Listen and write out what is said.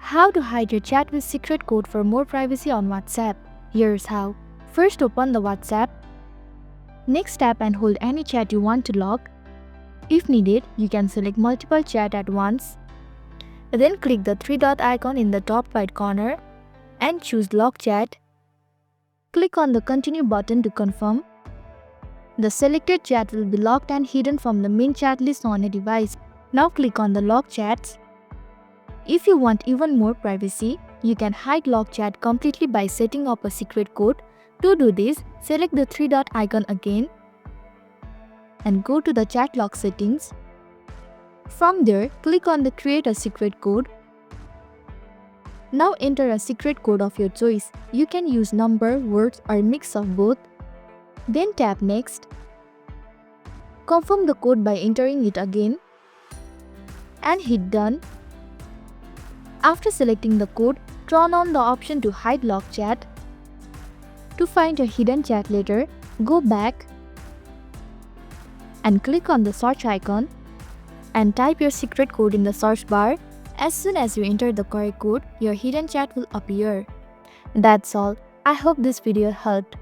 How to hide your chat with secret code for more privacy on WhatsApp. Here's how. First, open the WhatsApp. Next, tap and hold any chat you want to lock. If needed, you can select multiple chat at once. Then click the three-dot icon in the top right corner and choose Lock Chat. Click on the Continue button to confirm. The selected chat will be locked and hidden from the main chat list on a device. Now click on the Lock Chats. If you want even more privacy, you can hide Lock Chat completely by setting up a secret code. To do this, select the three-dot icon again and go to the chat lock settings. From there, click on the Create a Secret Code. Now enter a secret code of your choice. You can use number, words, or mix of both. Then tap Next. Confirm the code by entering it again and hit Done. After selecting the code, turn on the option to hide Lock Chat. To find your hidden chat later, go back and click on the search icon and type your secret code in the search bar. As soon as you enter the correct code, your hidden chat will appear. That's all. I hope this video helped.